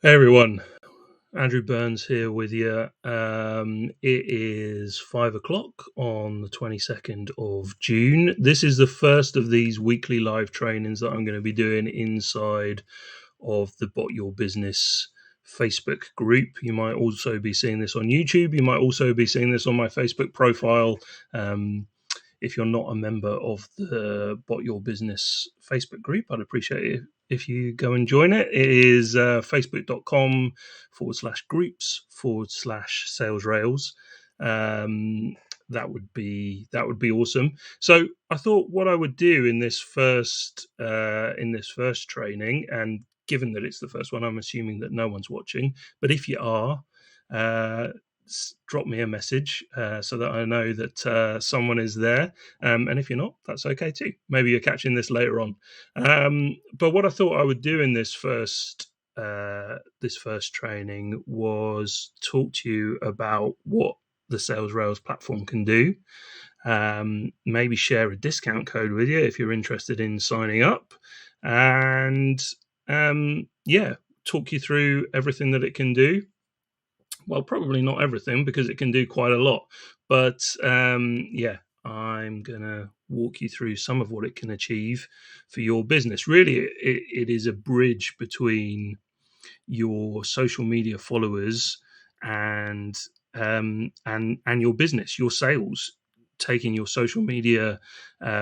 Hey everyone, Andrew Burns here with you. It is 5 o'clock on the 22nd of June. This is the first of these weekly live trainings that I'm going to be doing inside of the Bot Your Business Facebook group. You might also be seeing this on YouTube. You might also be seeing this on my Facebook profile. If you're not a member of the Bot Your Business Facebook group, I'd appreciate it if you go and join it. It is facebook.com/groups/sales rails. That would be awesome. So I thought what I would do in this first training, and given that it's the first one, I'm assuming that no one's watching. But if you are, uh, drop me a message so that I know that someone is there. And if you're not, that's okay too. Maybe you're catching this later on. But what I thought I would do in this first training was talk to you about what the Sales Rails platform can do. Maybe share a discount code with you if you're interested in signing up, and talk you through everything that it can do. Well, probably not everything because it can do quite a lot, but I'm gonna walk you through some of what it can achieve for your business. Really, it is a bridge between your social media followers and and your business, your sales. Taking your social media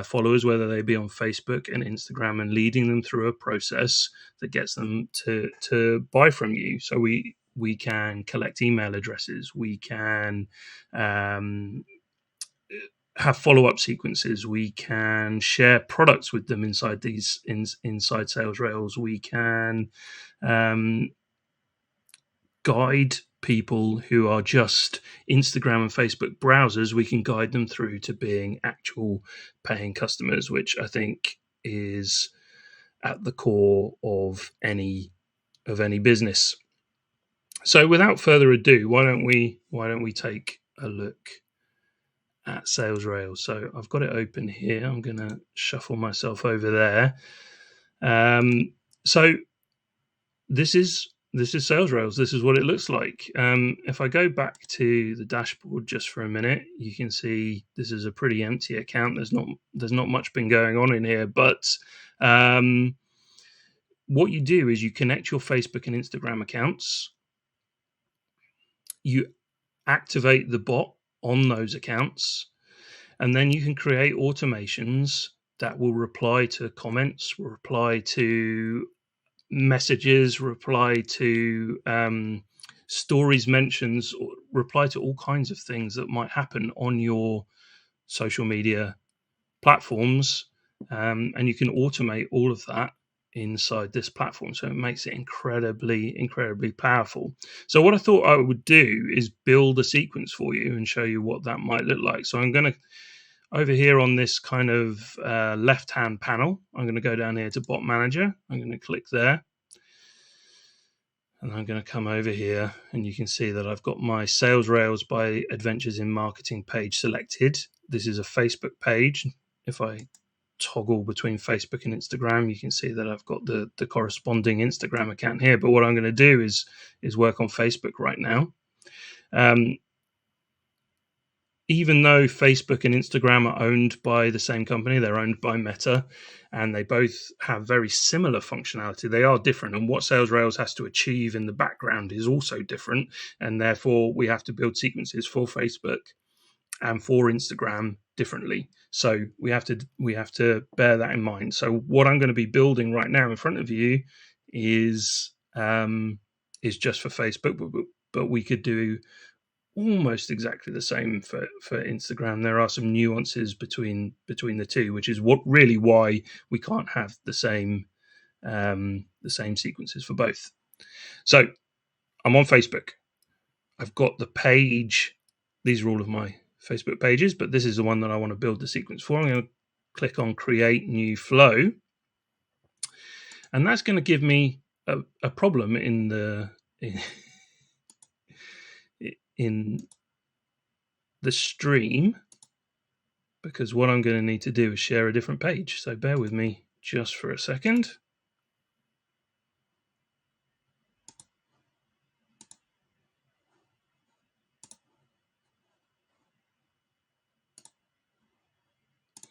followers, whether they be on Facebook and Instagram, and leading them through a process that gets them to buy from you. So we can collect email addresses. We can have follow-up sequences. We can share products with them inside inside Sales Rails. We can guide people who are just Instagram and Facebook browsers. We can guide them through to being actual paying customers, which I think is at the core of any business. So without further ado, why don't we take a look at Sales Rails? So I've got it open here. I'm going to shuffle myself over there. So this is Sales Rails. This is what it looks like. If I go back to the dashboard just for a minute, you can see this is a pretty empty account. There's not much been going on in here, but what you do is you connect your Facebook and Instagram accounts. You activate the bot on those accounts, and then you can create automations that will reply to comments, reply to messages, reply to stories, mentions, or reply to all kinds of things that might happen on your social media platforms. And you can automate all of that inside this platform. So it makes it incredibly powerful. So what I thought I would do is build a sequence for you and show you what that might look like. So I'm going to, over here on this kind of left-hand panel, I'm going to go down here to Bot Manager. I'm going to click there. And I'm going to come over here, and you can see that I've got my Sales Rails by Adventures in Marketing page selected. This is a Facebook page. If I toggle between Facebook and Instagram, you can see that I've got the corresponding Instagram account here. But what I'm going to do is work on Facebook right now. Even though Facebook and Instagram are owned by the same company, they're owned by Meta, and they both have very similar functionality. They are different, and what Sales Rails has to achieve in the background is also different, and therefore we have to build sequences for Facebook and for Instagram differently. So we have to bear that in mind. So what I'm going to be building right now in front of you is just for Facebook, but we could do almost exactly the same for Instagram. There are some nuances between the two, which is why we can't have the same sequences for both. So I'm on Facebook. I've got the page. These are all of my Facebook pages, but this is the one that I want to build the sequence for. I'm going to click on Create New Flow, and that's going to give me a problem in the in the stream, because what I'm going to need to do is share a different page. So bear with me just for a second.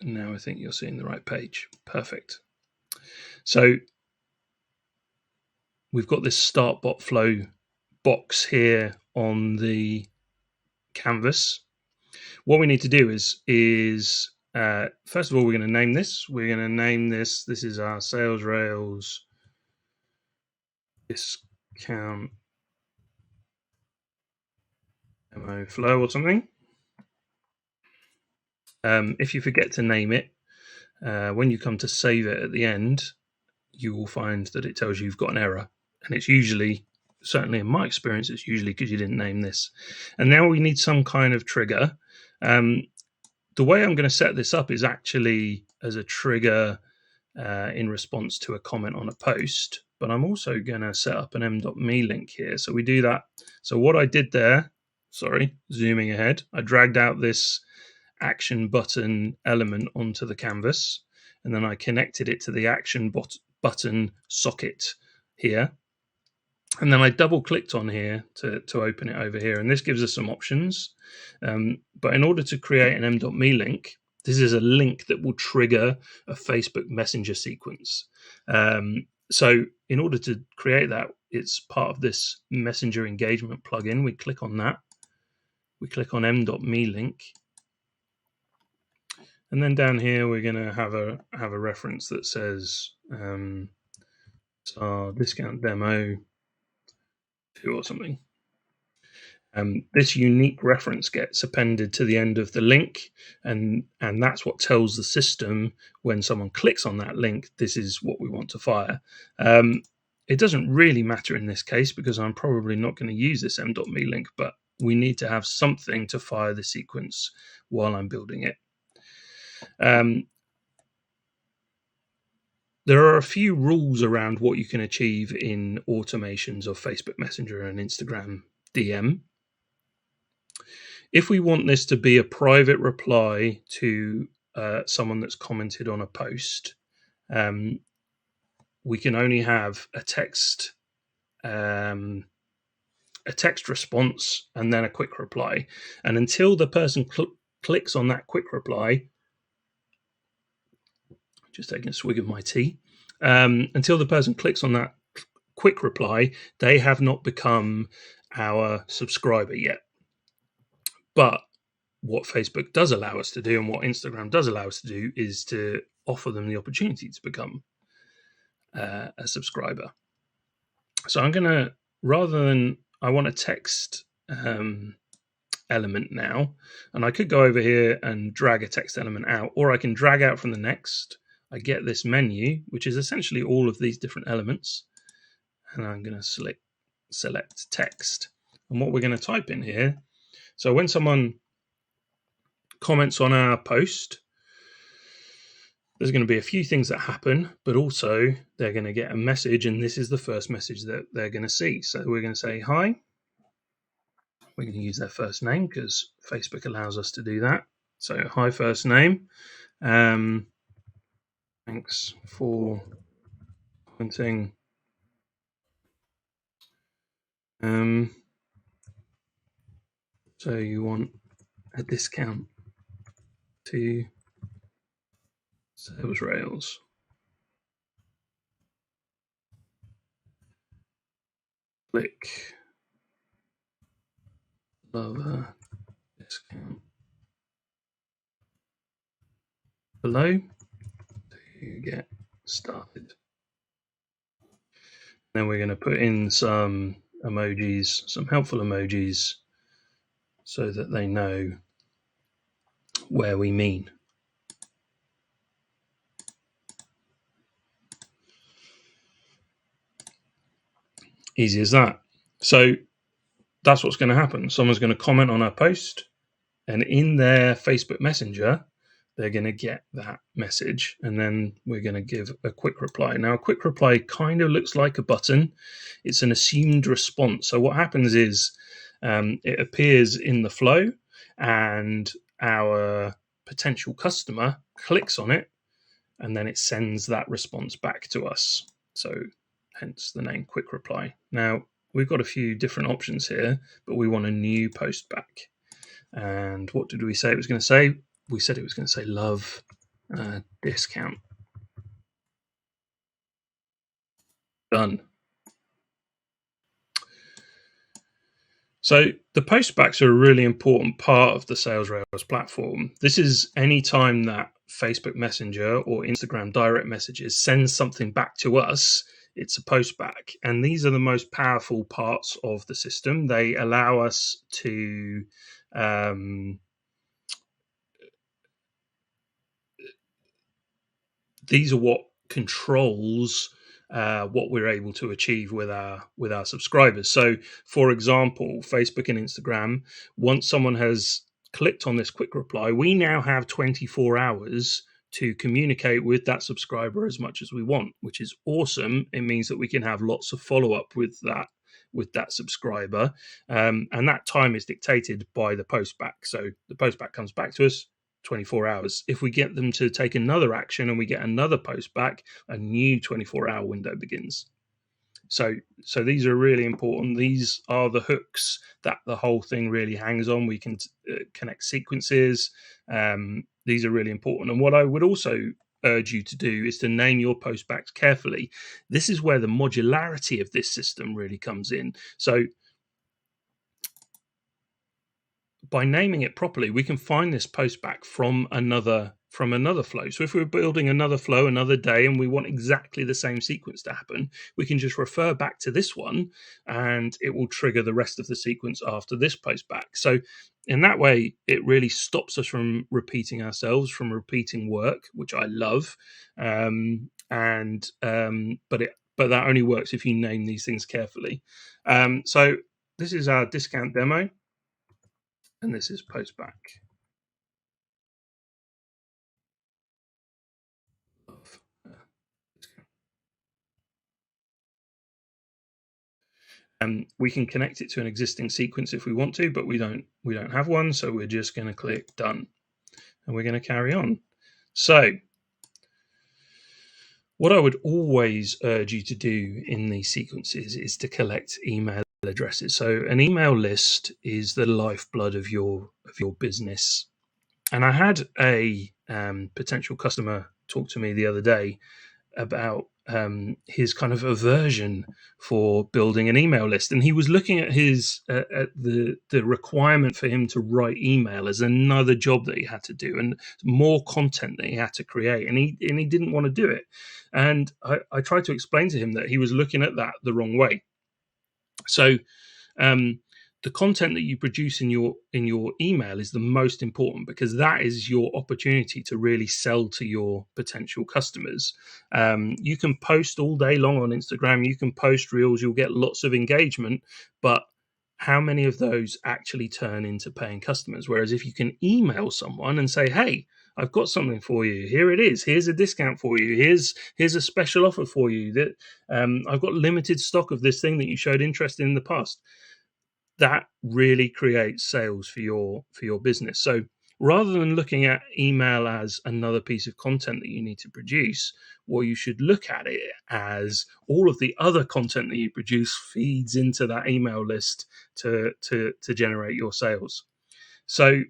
And now I think you're seeing the right page. Perfect. So we've got this start bot flow box here on the canvas. What we need to do is first of all, we're going to name this. We're going to name this. This is our Sales Rails discount demo flow or something. If you forget to name it, when you come to save it at the end, you will find that it tells you you've got an error. And it's usually, certainly in my experience, it's usually because you didn't name this. And now we need some kind of trigger. The way I'm going to set this up is actually as a trigger in response to a comment on a post, but I'm also going to set up an m.me link here. So we do that. So what I did there, sorry, zooming ahead, I dragged out this action button element onto the canvas, and then I connected it to the action button socket here. And then I double clicked on here to open it over here. And this gives us some options. But in order to create an m.me link, this is a link that will trigger a Facebook Messenger sequence. So in order to create that, it's part of this Messenger engagement plugin. We click on that. We click on m.me link. And then down here, we're going to have a reference that says it's our discount demo or something. This unique reference gets appended to the end of the link, and that's what tells the system when someone clicks on that link, this is what we want to fire. It doesn't really matter in this case because I'm probably not going to use this m.me link, but we need to have something to fire the sequence while I'm building it. There are a few rules around what you can achieve in automations of Facebook Messenger and Instagram DM. If we want this to be a private reply to someone that's commented on a post, we can only have a text response and then a quick reply. And until the person clicks on that quick reply, just taking a swig of my tea, until the person clicks on that quick reply, they have not become our subscriber yet. But what Facebook does allow us to do and what Instagram does allow us to do is to offer them the opportunity to become a subscriber. So I'm going to, rather than, I want a text element now, and I could go over here and drag a text element out, or I can drag out from the next. I get this menu, which is essentially all of these different elements, and I'm going to select text. And what we're going to type in here, so when someone comments on our post, there's going to be a few things that happen, but also they're going to get a message, and this is the first message that they're going to see. So we're going to say hi. We're going to use their first name because Facebook allows us to do that. So hi, first name. Thanks for commenting. So you want a discount to Sales Rails. Click lower discount below to get started. Then we're going to put in some emojis, some helpful emojis, so that they know where we mean. Easy as that. So that's what's going to happen. Someone's going to comment on our post, and in their Facebook Messenger, they're going to get that message, and then we're going to give a quick reply. Now, a quick reply kind of looks like a button. It's an assumed response. So what happens is it appears in the flow, and our potential customer clicks on it, and then it sends that response back to us. So hence the name quick reply. Now, we've got a few different options here, but we want a new post back. And what did we say it was going to say? We said it was going to say love discount. Done. So the postbacks are a really important part of the Sales Rails platform. This is any time that Facebook Messenger or Instagram direct messages sends something back to us, it's a postback. And these are the most powerful parts of the system. They allow us to these are what controls what we're able to achieve with our subscribers. So, for example, Facebook and Instagram, once someone has clicked on this quick reply, we now have 24 hours to communicate with that subscriber as much as we want, which is awesome. It means that we can have lots of follow up with that subscriber, and that time is dictated by the postback. So the postback comes back to us 24 hours. If we get them to take another action and we get another post back, a new 24-hour window begins. So these are really important. These are the hooks that the whole thing really hangs on. We can connect sequences. These are really important. And what I would also urge you to do is to name your postbacks carefully. This is where the modularity of this system really comes in. So by naming it properly, we can find this postback from another flow. So if we're building another flow another day and we want exactly the same sequence to happen, we can just refer back to this one and it will trigger the rest of the sequence after this postback. So in that way, it really stops us from repeating ourselves, from repeating work, which I love. But that only works if you name these things carefully. So this is our discount demo. And this is postback. And we can connect it to an existing sequence if we want to, but we don't have one, so we're just going to click done, and we're going to carry on. So what I would always urge you to do in these sequences is to collect email addresses. So an email list is the lifeblood of your business. And I had a potential customer talk to me the other day about his kind of aversion for building an email list, and he was looking at his at the requirement for him to write email as another job that he had to do, and more content that he had to create, and he didn't want to do it. And I tried to explain to him that he was looking at that the wrong way. So um, the content that you produce in your email is the most important, because that is your opportunity to really sell to your potential customers. You can post all day long on Instagram, you can post reels, you'll get lots of engagement, but how many of those actually turn into paying customers? Whereas if you can email someone and say, hey, I've got something for you. Here it is. Here's a discount for you. Here's a special offer for you. That I've got limited stock of this thing that you showed interest in the past. That really creates sales for your business. So rather than looking at email as another piece of content that you need to produce, what you should look at it as all of the other content that you produce feeds into that email list to generate your sales. So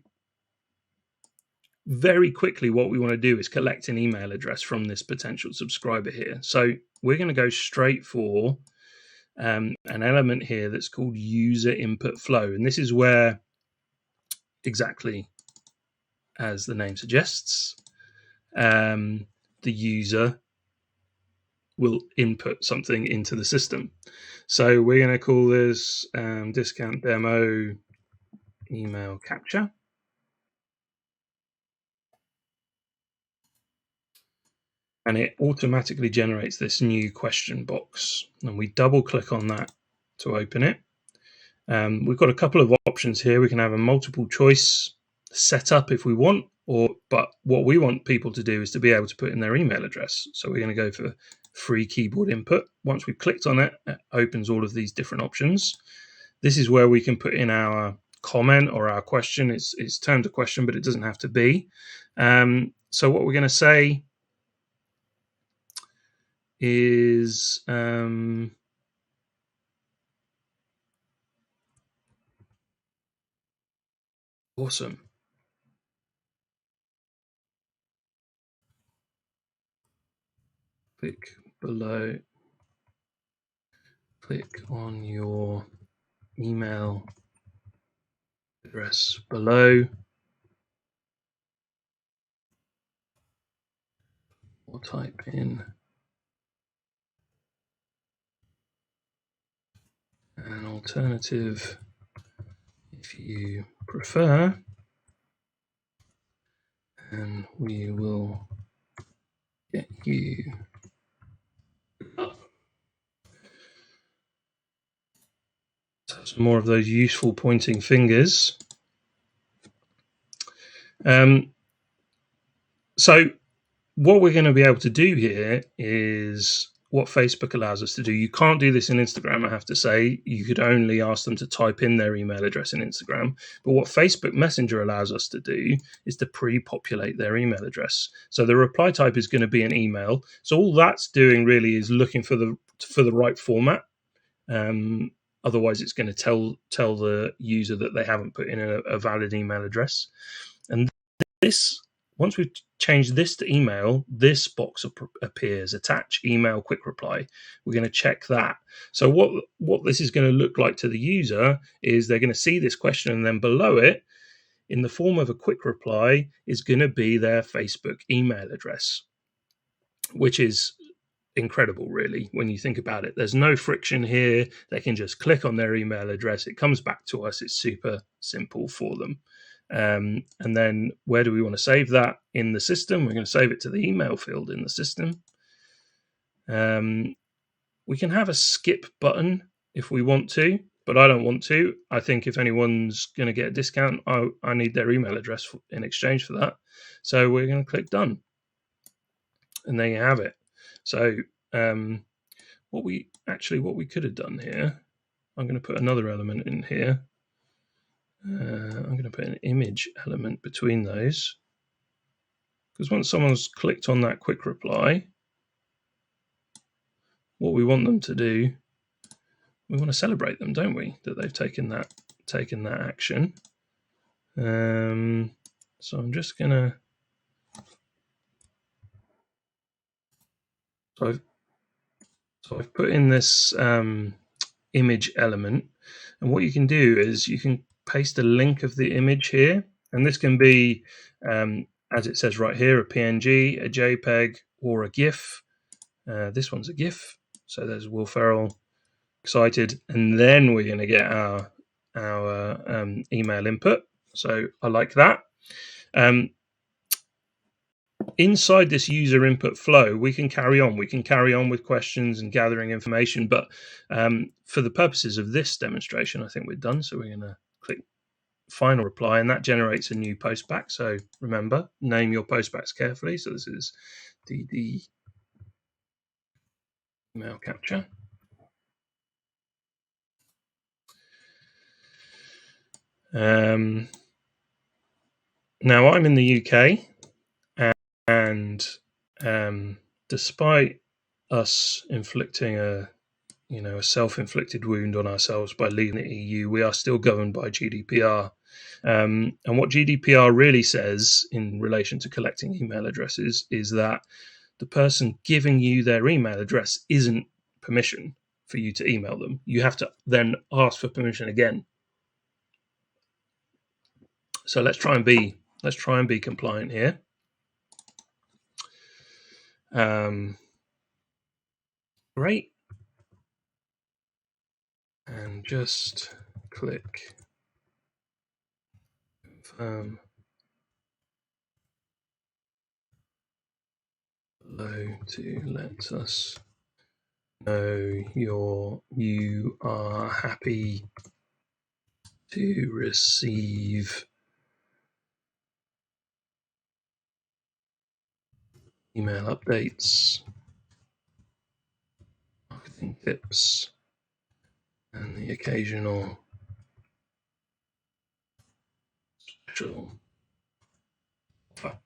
very quickly, what we want to do is collect an email address from this potential subscriber here. So we're going to go straight for an element here that's called user input flow. And this is where, exactly as the name suggests, the user will input something into the system. So we're going to call this discount demo email capture. And it automatically generates this new question box. And we double click on that to open it. We've got a couple of options here. We can have a multiple choice setup if we want, but what we want people to do is to be able to put in their email address. So we're going to go for free keyboard input. Once we've clicked on it, it opens all of these different options. This is where we can put in our comment or our question. It's termed a question, but it doesn't have to be. So what we're going to say is awesome. click below, click on your email address below, or type in an alternative if you prefer, and we will get you up. So some more of those useful pointing fingers. So what we're going to be able to do here is what Facebook allows us to do. You can't do this in Instagram, I have to say. You could only ask them to type in their email address in Instagram. But what Facebook Messenger allows us to do is to pre-populate their email address. So the reply type is going to be an email. So all that's doing really is looking for the right format. Otherwise, it's going to tell the user that they haven't put in a valid email address. And this, once we've changed this to email, this box appears, attach email quick reply. We're going to check that. So what this is going to look like to the user is they're going to see this question, and then below it, in the form of a quick reply, is going to be their Facebook email address, which is incredible, really, when you think about it. There's no friction here. They can just click on their email address. It comes back to us. It's super simple for them. And then where do we want to save that in the system? We're going to save it to the email field in the system. We can have a skip button if we want to, but I don't want to. I think if anyone's going to get a discount, I need their email address in exchange for that. So we're going to click done. And there you have it. So what we could have done here, I'm going to put another element in here. I'm going to put an image element between those, because once someone's clicked on that quick reply, what we want them to do, we want to celebrate them, don't we? That they've taken that action. So I'm just going to. So I've put in this image element, and what you can do is you can paste a link of the image here, and this can be, as it says right here, a PNG, a JPEG, or a GIF. This one's a GIF, so there's Will Ferrell excited, and then we're going to get our email input. So I like that. Inside this user input flow, we can carry on. We can carry on with questions and gathering information, but for the purposes of this demonstration, I think we're done. So we're going to click final reply, and that generates a new postback. So remember, name your postbacks carefully. So this is the email capture. Now I'm in the UK, and despite us inflicting a self-inflicted wound on ourselves by leaving the EU, we are still governed by GDPR. And what GDPR really says in relation to collecting email addresses is that the person giving you their email address isn't permission for you to email them. You have to then ask for permission again. So let's try and be compliant here. Great. And just click confirm below to let us know you are happy to receive email updates, marketing tips, and the occasional special offer.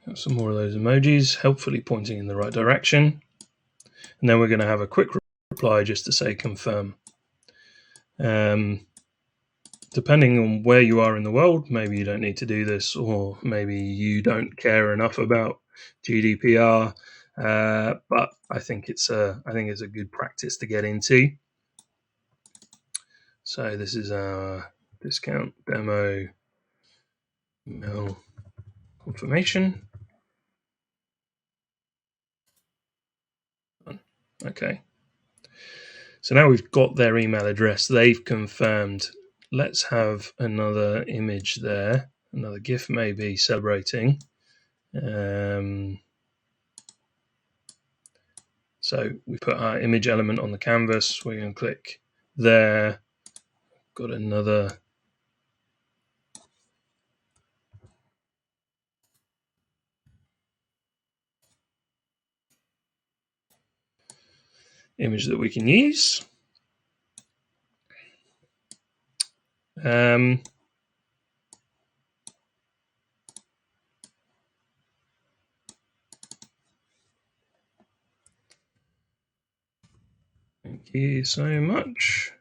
Got some more of those emojis, helpfully pointing in the right direction. And then we're going to have a quick reply just to say confirm. depending on where you are in the world, maybe you don't need to do this, or maybe you don't care enough about GDPR. But I think it's a good practice to get into. So this is our discount demo email confirmation. Okay. So now we've got their email address. They've confirmed. Let's have another image there, another GIF maybe celebrating. So we put our image element on the canvas. We're going to click there. Got another image that we can use. Thank you so much.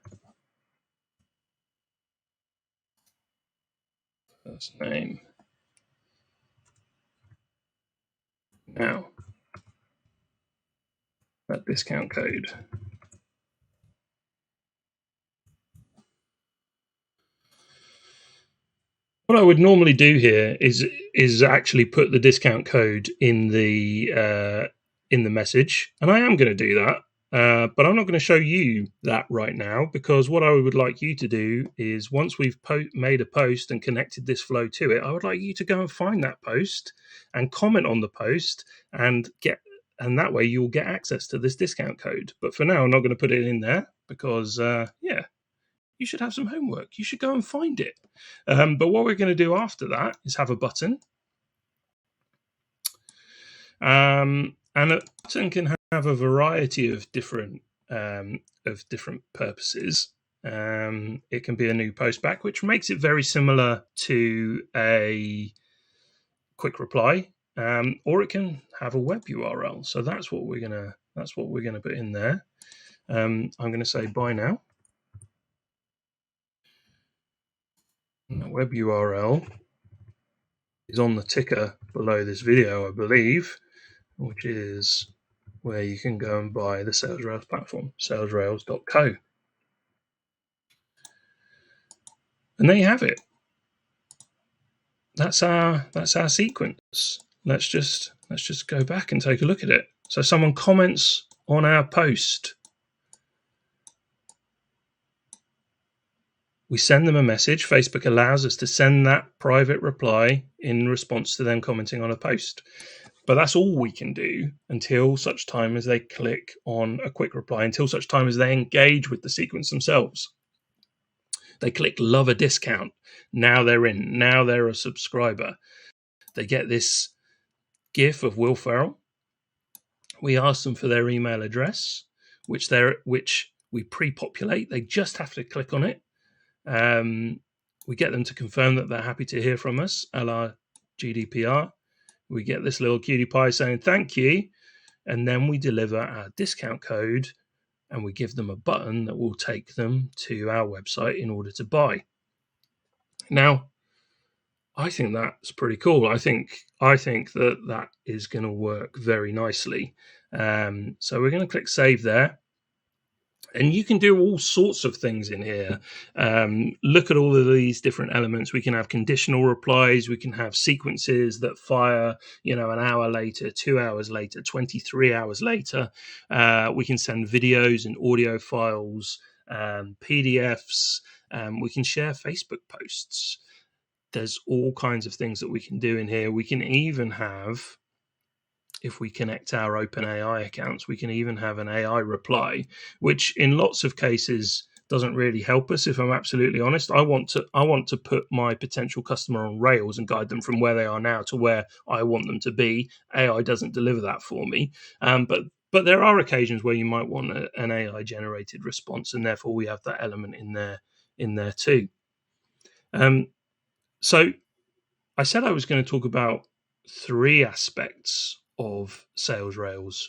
First name. Now, that discount code. What I would normally do here is actually put the discount code in the message, and I am going to do that. But I'm not going to show you that right now, because what I would like you to do is, once we've made a post and connected this flow to it, I would like you to go and find that post and comment on the post and that way you'll get access to this discount code. But for now, I'm not going to put it in there because, you should have some homework. You should go and find it. But what we're going to do after that is have a button. And a button can have a variety of different purposes. It can be a new post back, which makes it very similar to a quick reply, or it can have a web URL. So that's what we're gonna put in there. I'm going to say buy now. And the web URL is on the ticker below this video, I believe, which is where you can go and buy the SalesRails platform, salesrails.co. And there you have it. That's our sequence. Let's just go back and take a look at it. So someone comments on our post. We send them a message. Facebook allows us to send that private reply in response to them commenting on a post. But that's all we can do until such time as they click on a quick reply, until such time as they engage with the sequence themselves. They click love a discount. Now they're in. Now they're a subscriber. They get this GIF of Will Ferrell. We ask them for their email address, which we pre-populate. They just have to click on it. We get them to confirm that they're happy to hear from us, a la GDPR. We get this little cutie pie saying thank you, and then we deliver our discount code, and we give them a button that will take them to our website in order to buy. Now, I think that's pretty cool. I think that is going to work very nicely. So we're going to click save there. And you can do all sorts of things in here. Look at all of these different elements. We can have conditional replies. We can have sequences that fire, an hour later, 2 hours later, 23 hours later. We can send videos and audio files, PDFs. We can share Facebook posts. There's all kinds of things that we can do in here. We can even have, if we connect our OpenAI accounts, we can even have an AI reply, which in lots of cases doesn't really help us. If I'm absolutely honest, I want to put my potential customer on rails and guide them from where they are now to where I want them to be. AI doesn't deliver that for me. But there are occasions where you might want an AI generated response, and therefore we have that element in there too. So I said I was going to talk about 3 aspects of SalesRails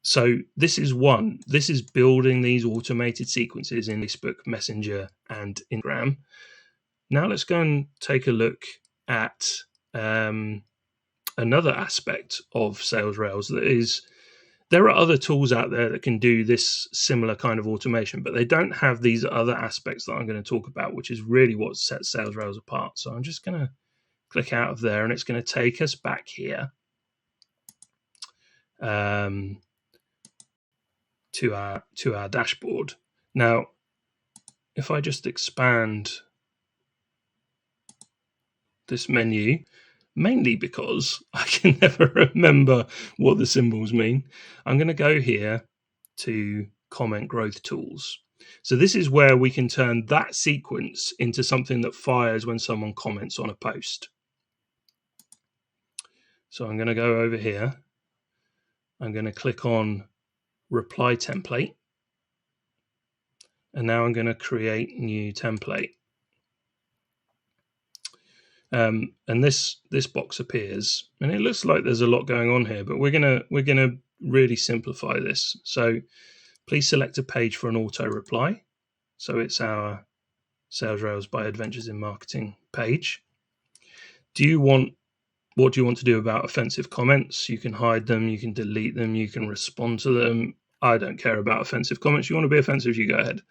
So this is one. This is building these automated sequences in Facebook Messenger and Instagram. Now let's go and take a look at another aspect of Sales Rails. That is, there are other tools out there that can do this similar kind of automation, but they don't have these other aspects that I'm going to talk about, which is really what sets Sales Rails apart. So I'm just going to click out of there, and it's going to take us back here to our dashboard. Now, if I just expand this menu, mainly because I can never remember what the symbols mean, I'm going to go here to comment growth tools. So this is where we can turn that sequence into something that fires when someone comments on a post. So I'm going to go over here. I'm going to click on reply template. And now I'm going to create new template. And this box appears, and it looks like there's a lot going on here, but we're gonna really simplify this. So please select a page for an auto reply. So it's our Sales Rails by Adventures in Marketing page. What do you want to do about offensive comments? You can hide them, you can delete them, you can respond to them. I don't care about offensive comments. You want to be offensive, you go ahead.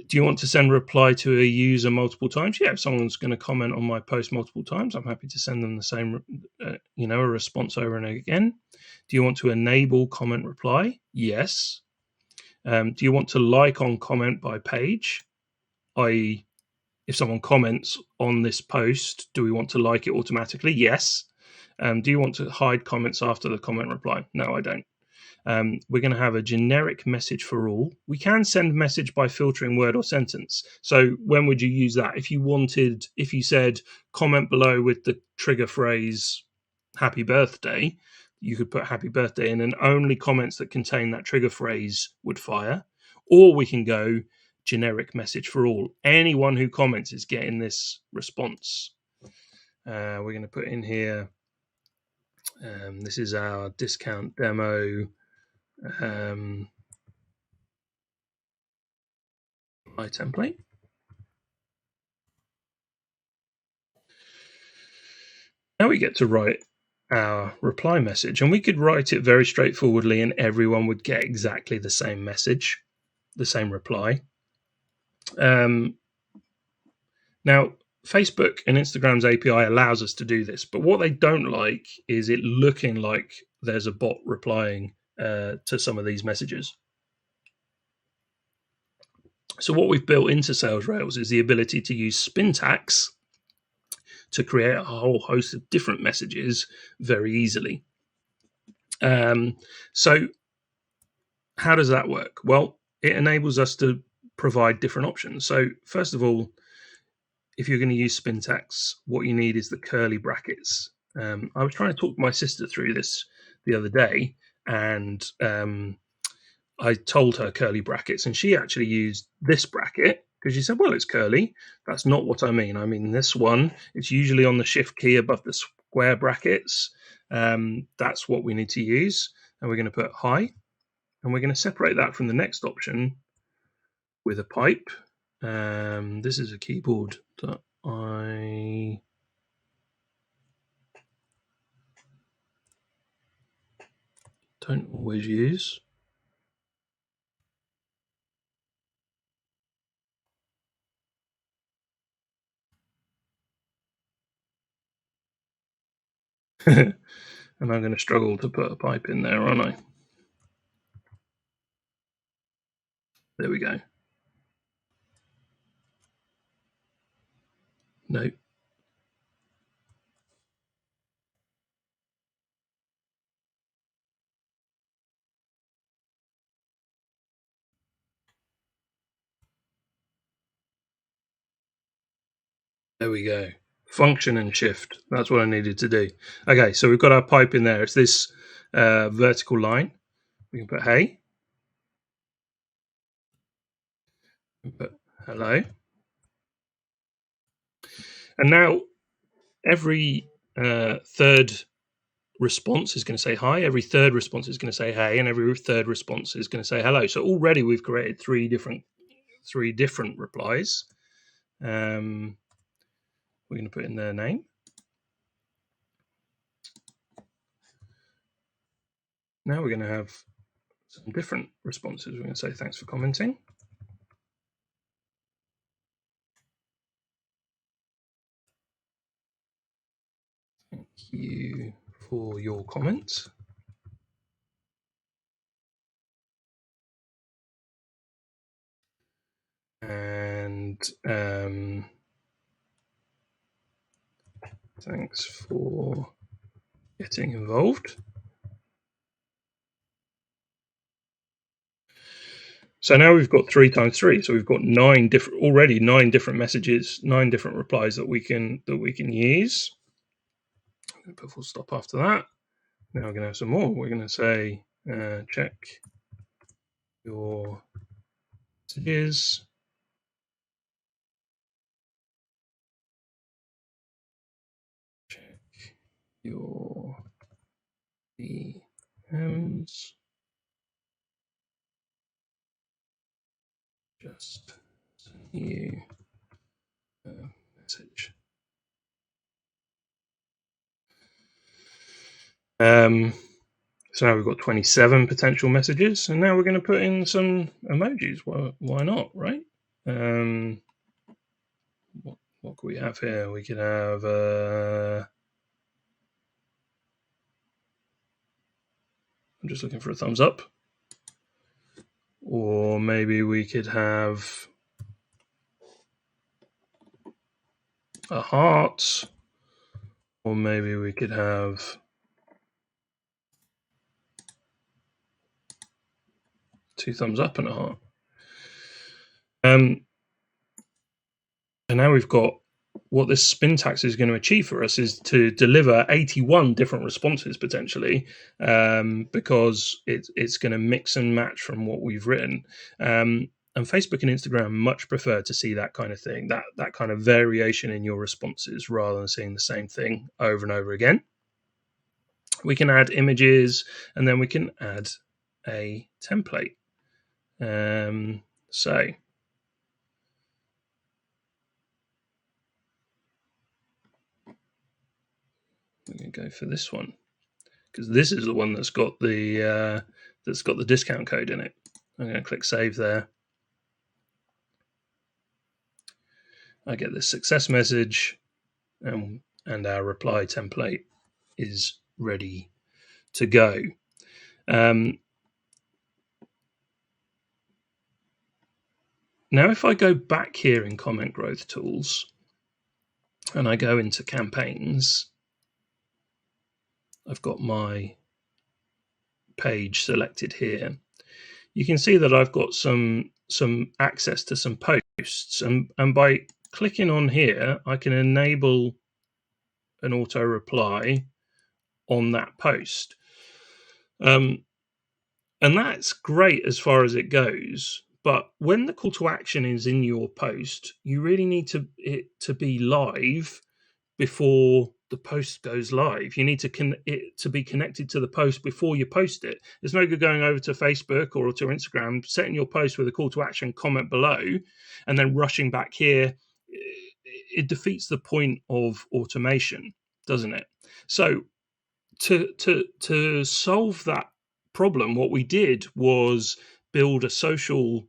Do you want to send a reply to a user multiple times? Yeah, if someone's going to comment on my post multiple times, I'm happy to send them the same, a response over and again. Do you want to enable comment reply? Yes. Do you want to like on comment by page? I.e., if someone comments on this post, do we want to like it automatically? Yes. Do you want to hide comments after the comment reply? No, I don't. We're going to have a generic message for all. We can send message by filtering word or sentence. So when would you use that? If you said comment below with the trigger phrase happy birthday, you could put happy birthday in, and only comments that contain that trigger phrase would fire. Or we can go generic message for all. Anyone who comments is getting this response. We're going to put in here, this is our discount demo. My template. Now we get to write our reply message, and we could write it very straightforwardly and everyone would get exactly the same message, the same reply. Now, Facebook and Instagram's API allows us to do this, but what they don't like is it looking like there's a bot replying to some of these messages. So what we've built into Sales Rails is the ability to use Spintax to create a whole host of different messages very easily. So how does that work? Well, it enables us to provide different options. So first of all, if you're going to use Spintax, what you need is the curly brackets. I was trying to talk my sister through this the other day, and I told her curly brackets, and she actually used this bracket because she said, well, it's curly. That's not what I mean. I mean this one. It's usually on the shift key above the square brackets. That's what we need to use. And we're going to put hi, and we're going to separate that from the next option with a pipe. This is a keyboard that I don't always use. And I'm going to struggle to put a pipe in there, aren't I? There we go. No. There we go. Function and shift. That's what I needed to do. Okay, so we've got our pipe in there. It's this vertical line. We can put hey. We can put hello. And now every third response is going to say hi, every third response is going to say hey, and every third response is going to say hello. So already we've created three different replies. We're going to put in their name. Now we're going to have some different responses. We're going to say thanks for commenting. Thank you for your comment. And thanks for getting involved. So now we've got 3 times 3. So we've got 9 different messages, 9 different replies that we can use. I'm going to put full stop after that. Now we're going to have some more. We're going to say check your messages. Check your DMs. Just send you a message. So now we've got 27 potential messages, and now we're going to put in some emojis. Well, why not, right? What could we have here? We could have I'm just looking for a thumbs up. Or maybe we could have a heart. Or maybe we could have two thumbs up and a heart. And now we've got what this Spintax is going to achieve for us is to deliver 81 different responses potentially, because it's going to mix and match from what we've written. And Facebook and Instagram much prefer to see that kind of thing, that kind of variation in your responses rather than seeing the same thing over and over again. We can add images, and then we can add a template. So we're going to go for this one because this is the one that's got the discount code in it. I'm going to click save there. I get this success message, and our reply template is ready to go. Now, if I go back here in Comment Growth Tools and I go into campaigns, I've got my page selected here. You can see that I've got some access to some posts, and by clicking on here, I can enable an auto reply on that post. And that's great as far as it goes. But when the call to action is in your post, you really need it to be live before the post goes live. You need it to be connected to the post before you post it. There's no good going over to Facebook or to Instagram, setting your post with a call to action, comment below, and then rushing back here. It defeats the point of automation, doesn't it? So to solve that problem, what we did was build a social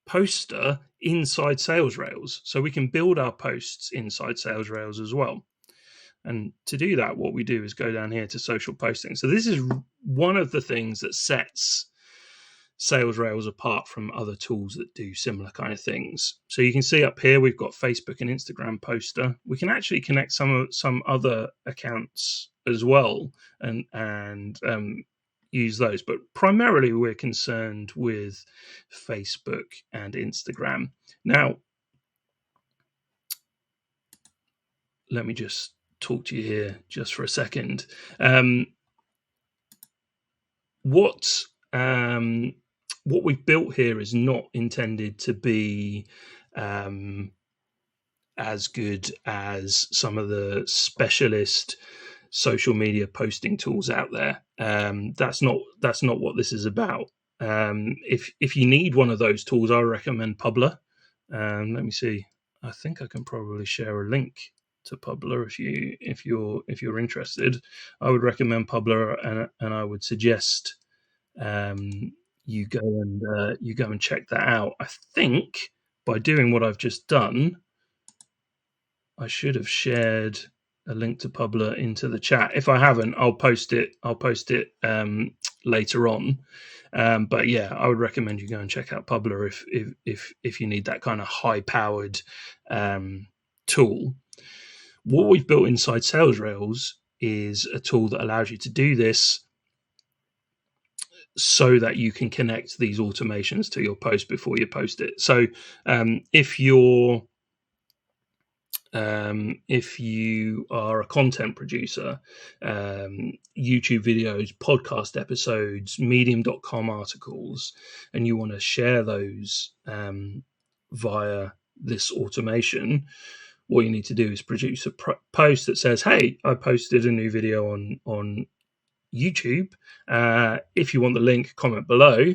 poster inside Sales Rails, so we can build our posts inside Sales Rails as well. And to do that, what we do is go down here to social posting. So this is one of the things that sets Sales Rails apart from other tools that do similar kind of things. So you can see up here we've got Facebook and Instagram poster. We can actually connect some other accounts as well and use those, but primarily we're concerned with Facebook and Instagram. Now, let me just talk to you here just for a second. What we've built here is not intended to be as good as some of the specialist social media posting tools out there. That's not what this is about. If you need one of those tools, I recommend Publer. Let me see. I think I can probably share a link to Publer if you're interested. I would recommend Publer, and I would suggest you go and check that out. I think by doing what I've just done, I should have shared a link to Publer into the chat. If I haven't, I'll post it later on. But yeah, I would recommend you go and check out Publer if you need that kind of high powered tool. What we've built inside SalesRails is a tool that allows you to do this so that you can connect these automations to your post before you post it. So if you are a content producer, YouTube videos, podcast episodes, medium.com articles, and you want to share those via this automation, what you need to do is produce a post that says, hey, I posted a new video on YouTube. If you want the link, comment below.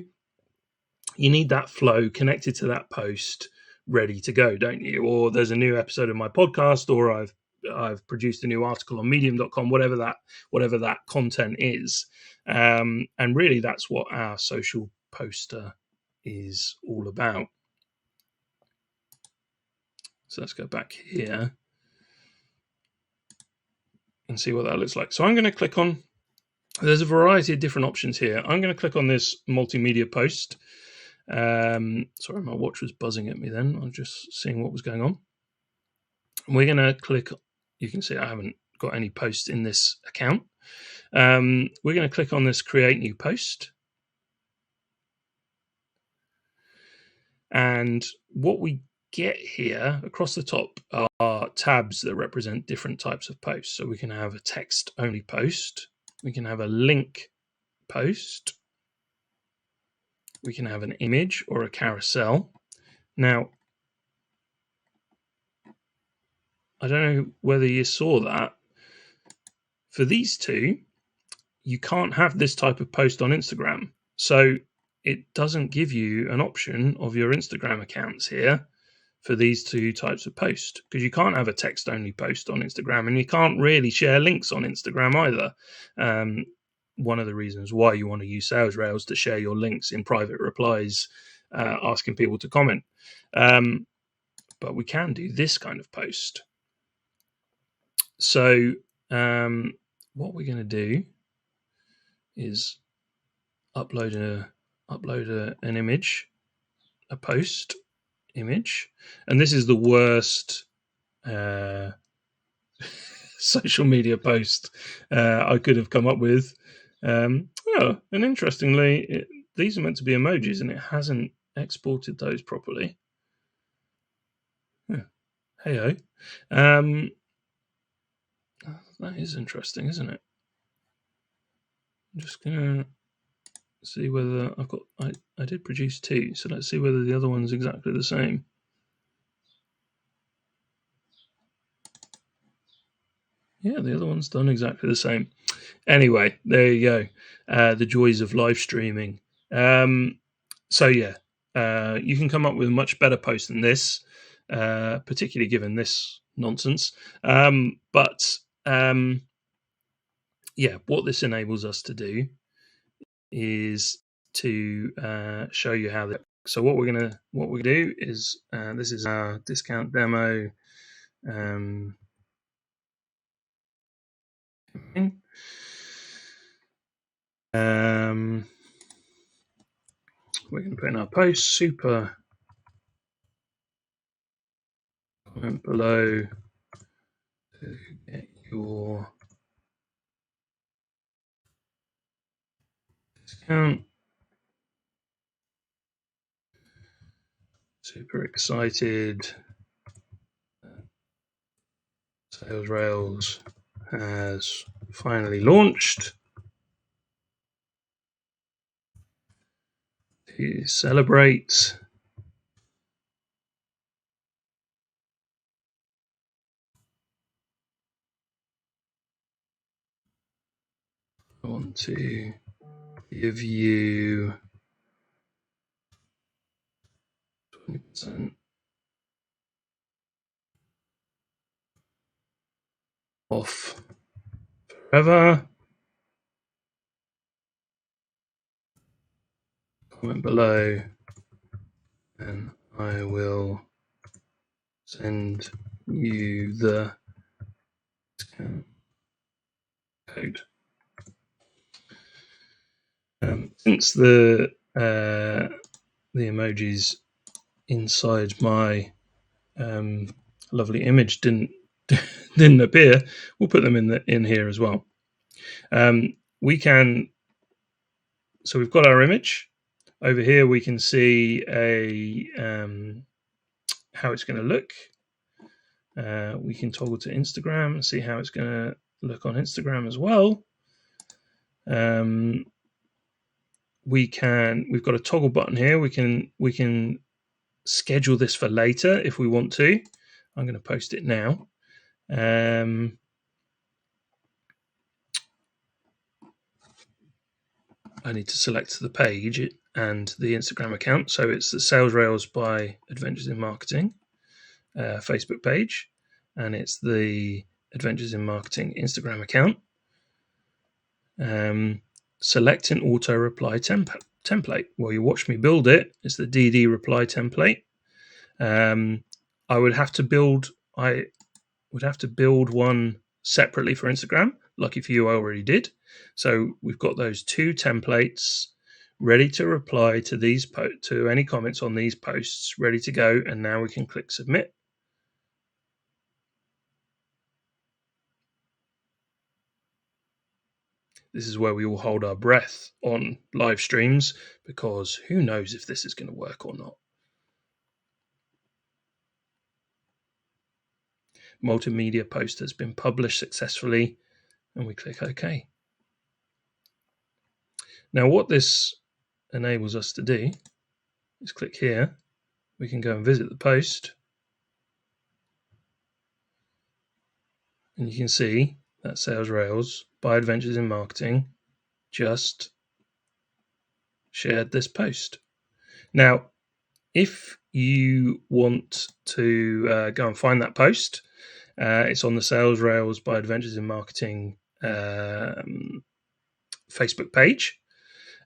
You need that flow connected to that post, ready to go, don't you? Or there's a new episode of my podcast, or I've produced a new article on medium.com, whatever that content is. And really that's what our social poster is all about. So let's go back here and see what that looks like. So I'm going to click on, there's a variety of different options here. I'm going to click on this multimedia post. Sorry, my watch was buzzing at me then. I was just seeing what was going on. We're going to click, you can see I haven't got any posts in this account. We're going to click on this create new post. And what we get here across the top are tabs that represent different types of posts. So we can have a text only post. We can have a link post. We can have an image or a carousel. Now, I don't know whether you saw that. For these two, you can't have this type of post on Instagram. So it doesn't give you an option of your Instagram accounts here for these two types of posts, because you can't have a text only post on Instagram, and you can't really share links on Instagram either. One of the reasons why you want to use SalesRails to share your links in private replies, asking people to comment. But we can do this kind of post. So what we're going to do is upload an image, a post image, and this is the worst social media post I could have come up with. And interestingly, these are meant to be emojis, and it hasn't exported those properly. Hey-o. That is interesting, isn't it? I'm just gonna see whether I did produce two, so let's see whether the other one's exactly the same. Yeah, the other one's done exactly the same. Anyway, there you go. The joys of live streaming. So yeah, you can come up with a much better post than this, particularly given this nonsense. Yeah, what this enables us to do is to show you how that. So what we're gonna do is this is our discount demo. We're going to put in our post super comment below to get your discount. Super excited. SalesRails has finally launched. To celebrate. want to give you 20% off forever. Comment below and I will send you the discount code. Since the emojis inside my lovely image didn't appear, we'll put them in here as well. We can, so we've got our image over here. We can see how it's going to look. We can toggle to Instagram and see how it's going to look on Instagram as well. We've got a toggle button here. We can schedule this for later if we want to. I'm going to post it now. I need to select the page and the Instagram account. So it's the Sales Rails by Adventures in Marketing Facebook page, and it's the Adventures in Marketing Instagram account. Select an auto reply template. Well, you watch me build it. It's the DD reply template. I would have to build one separately for Instagram, lucky for you, I already did. So we've got those two templates ready to reply to these to any comments on these posts, ready to go, and now we can click submit. This is where we all hold our breath on live streams, because who knows if this is going to work or not. Multimedia post has been published successfully, and we click OK. Now what this enables us to do is click here. We can go and visit the post, and you can see that Sales Rails by Adventures in Marketing just shared this post. Now, if you want to go and find that post, it's on the Sales Rails by Adventures in Marketing Facebook page.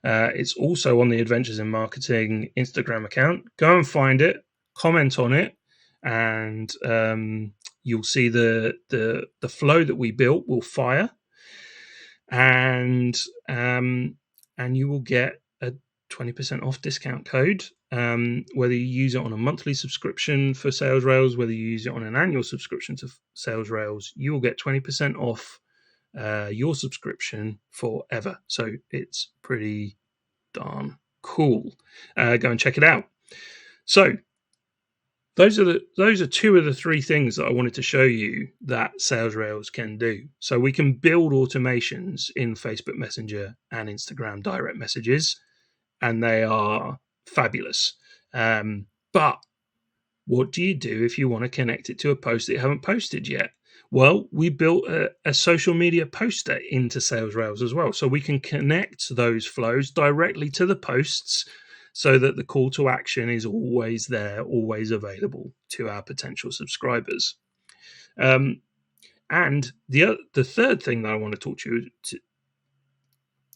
It's also on the Adventures in Marketing Instagram account. Go and find it, comment on it, and you'll see the flow that we built will fire, and you will get a 20% off discount code. Whether you use it on a monthly subscription for Sales Rails, whether you use it on an annual subscription to Sales Rails, you will get 20% off your subscription forever. So it's pretty darn cool. Go and check it out. So those are two of the three things that I wanted to show you that Sales Rails can do. So we can build automations in Facebook Messenger and Instagram direct messages, and they are fabulous. But what do you do if you want to connect it to a post that you haven't posted yet? Well, we built a social media poster into Sales Rails as well. So we can connect those flows directly to the posts so that the call to action is always there, always available to our potential subscribers. And the third thing that I want to talk to you,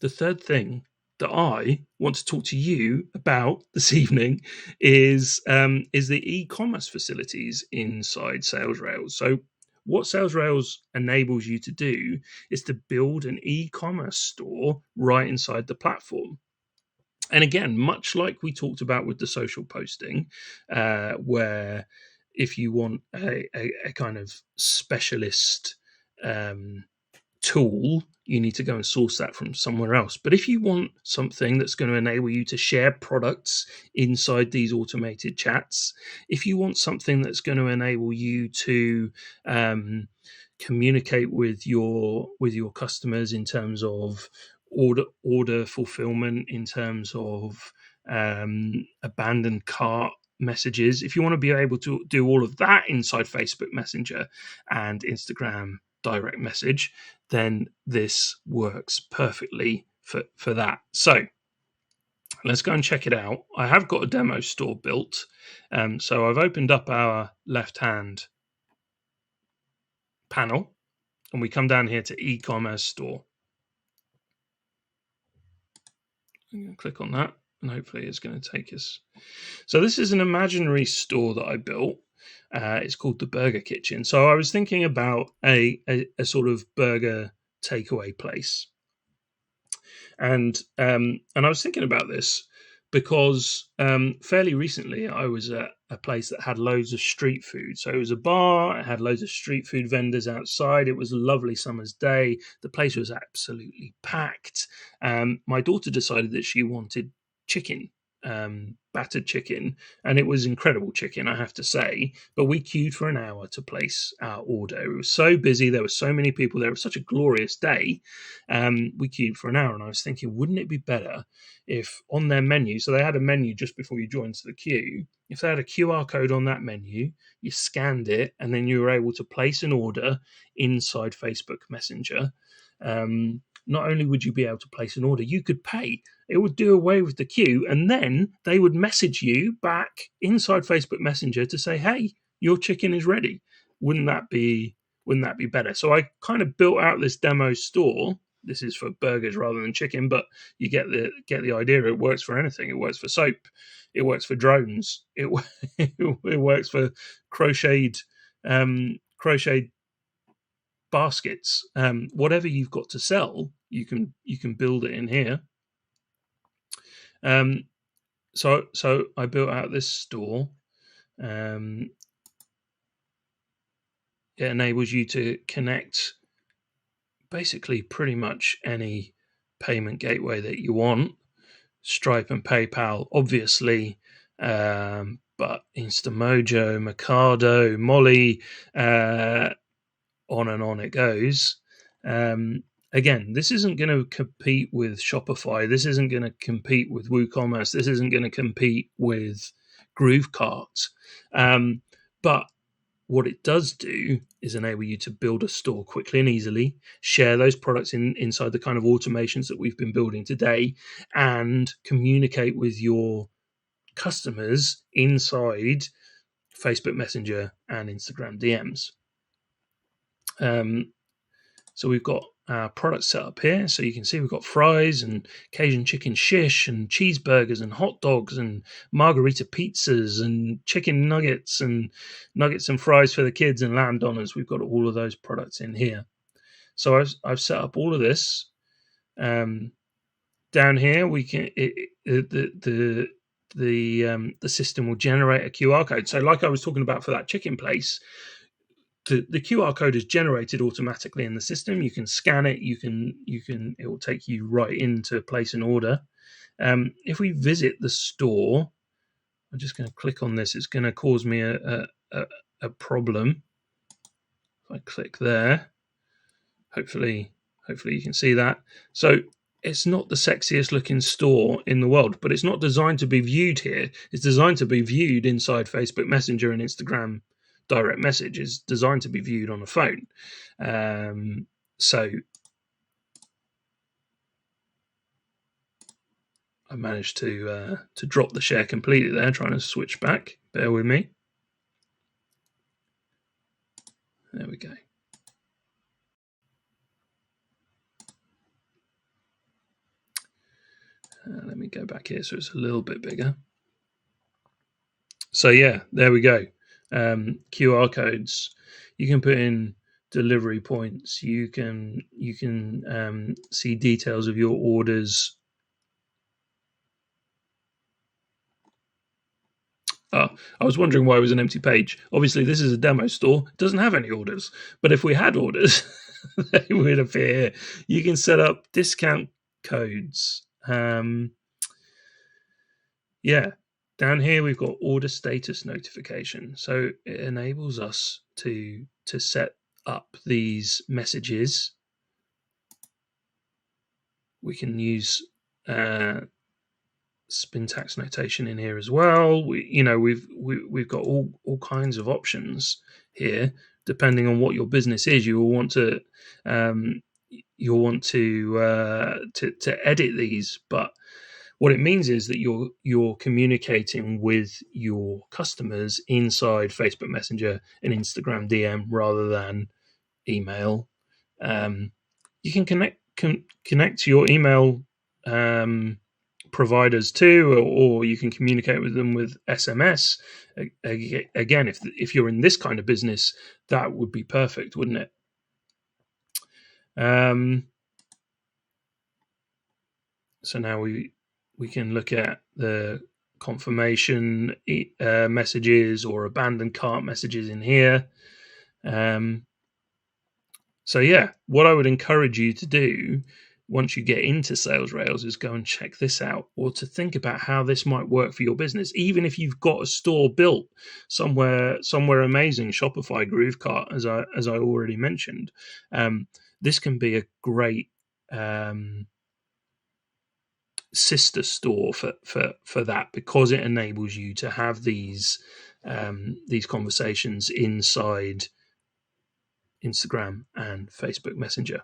the third thing that I want to talk to you about this evening is the e-commerce facilities inside Sales Rails. So what Sales Rails enables you to do is to build an e-commerce store right inside the platform. And again, much like we talked about with the social posting, where if you want a kind of specialist tool, you need to go and source that from somewhere else. But if you want something that's going to enable you to share products inside these automated chats, if you want something that's going to enable you to communicate with your customers in terms of order fulfillment, in terms of abandoned cart messages, if you want to be able to do all of that inside Facebook Messenger and Instagram direct message, then this works perfectly for that. So let's go and check it out. I have got a demo store built. So I've opened up our left-hand panel, and we come down here to e-commerce store. I'm going to click on that, and hopefully it's going to take us. So this is an imaginary store that I built. It's called the Burger Kitchen. So I was thinking about a sort of burger takeaway place. And I was thinking about this because fairly recently I was at a place that had loads of street food. So it was a bar, it had loads of street food vendors outside. It was a lovely summer's day. The place was absolutely packed. My daughter decided that she wanted chicken, battered chicken, and it was incredible chicken, I have to say. But we queued for an hour to place our order. It was so busy. There were so many people. There was such a glorious day. We queued for an hour, and I was thinking, wouldn't it be better if on their menu, so they had a menu just before you joined to the queue, if they had a QR code on that menu, you scanned it, and then you were able to place an order inside Facebook Messenger. Not only would you be able to place an order, you could pay. It would do away with the queue, and then they would message you back inside Facebook Messenger to say, "Hey, your chicken is ready." Wouldn't that be better? So I kind of built out this demo store. This is for burgers rather than chicken, but you get the idea. It works for anything. It works for soap. It works for drones. It works for crocheted baskets. Whatever you've got to sell, you can build it in here. So I built out this store. It enables you to connect basically pretty much any payment gateway that you want. Stripe and PayPal, obviously, but Instamojo, Mercado, Molly, on and on it goes. Again, this isn't going to compete with Shopify. This isn't going to compete with WooCommerce. This isn't going to compete with Groovecart. But what it does do is enable you to build a store quickly and easily, share those products inside the kind of automations that we've been building today, and communicate with your customers inside Facebook Messenger and Instagram DMs. So we've got our products set up here. So you can see we've got fries and Cajun chicken shish and cheeseburgers and hot dogs and margarita pizzas and chicken nuggets and fries for the kids and lamb donuts. We've got all of those products in here. So I've set up all of this. Down here we can the system will generate a QR code. So like I was talking about for that chicken place, the QR code is generated automatically in the system. You can scan it. It will take you right in to place an order. If we visit the store, I'm just going to click on this. It's going to cause me a problem. If I click there, hopefully you can see that. So it's not the sexiest looking store in the world, but it's not designed to be viewed here. It's designed to be viewed inside Facebook Messenger and Instagram direct message. Is designed to be viewed on a phone. So I managed to drop the share completely there, trying to switch back. Bear with me. There we go. Let me go back here so it's a little bit bigger. So yeah, there we go. QR codes. You can put in delivery points. You can see details of your orders. I was wondering why it was an empty page. Obviously, this is a demo store. It doesn't have any orders. But if we had orders, they would appear. You can set up discount codes. Yeah. Down here, we've got order status notification. So it enables us to set up these messages. We can use Spintax notation in here as well. We've got all kinds of options here. Depending on what your business is, you will want to you'll want to edit these, but what it means is that you're communicating with your customers inside Facebook Messenger and Instagram DM rather than email. You can connect to your email providers too, or you can communicate with them with SMS. Again, if you're in this kind of business, that would be perfect, wouldn't it? So now we can look at the confirmation messages or abandoned cart messages in here. So yeah, what I would encourage you to do once you get into Sales Rails is go and check this out, or to think about how this might work for your business. Even if you've got a store built somewhere amazing, Shopify, Groovecart, as I already mentioned, this can be a great sister store for that, because it enables you to have these conversations inside Instagram and Facebook Messenger.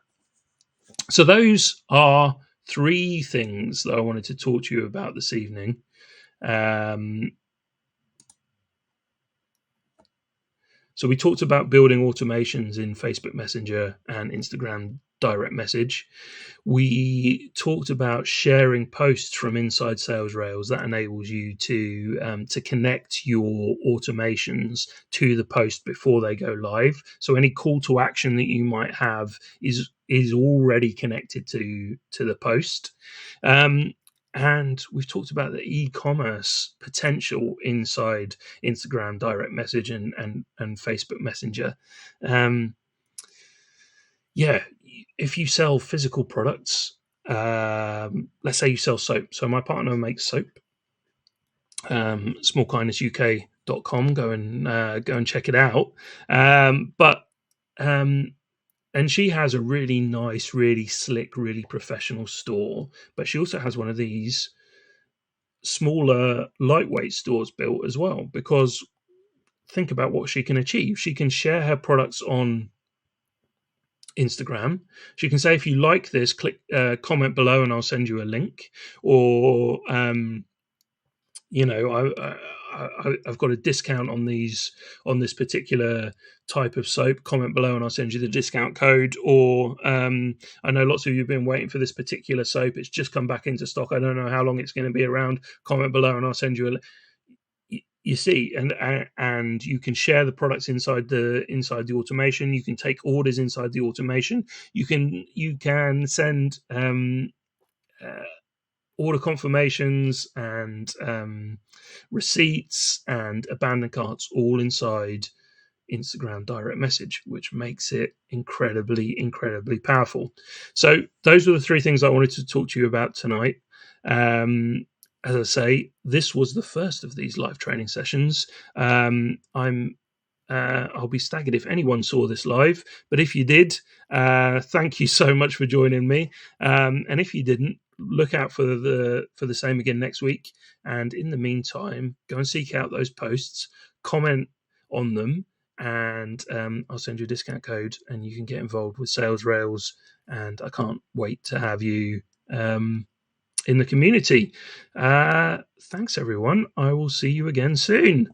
So those are 3 things that I wanted to talk to you about this evening. So we talked about building automations in Facebook Messenger and Instagram direct message. We talked about sharing posts from inside Sales Rails that enables you to connect your automations to the post before they go live. So any call to action that you might have is already connected to the post. And we've talked about the e-commerce potential inside Instagram direct message and Facebook Messenger. If you sell physical products, let's say you sell soap. So my partner makes soap. smallkindnessuk.com. Go and check it out. And she has a really nice, really slick, really professional store, but she also has one of these smaller, lightweight stores built as well, because think about what she can achieve. She can share her products on Instagram. She can say, if you like this, click comment below and I'll send you a link. Or I've got a discount on this particular type of soap. Comment below and I'll send you the discount code. Or I know lots of you have been waiting for this particular soap. It's just come back into stock. I don't know how long it's going to be around. Comment below and I'll send you a link. You see, and you can share the products inside the automation. You can take orders inside the automation. You can send order confirmations and receipts and abandoned carts all inside Instagram direct message, which makes it incredibly powerful. So those were the 3 things I wanted to talk to you about tonight. As I say, this was the first of these live training sessions. I'll be staggered if anyone saw this live, but if you did, thank you so much for joining me. And if you didn't, look out for the same again next week. And in the meantime, go and seek out those posts, comment on them, and I'll send you a discount code and you can get involved with Sales Rails. And I can't wait to have you in the community. Thanks, everyone. I will see you again soon.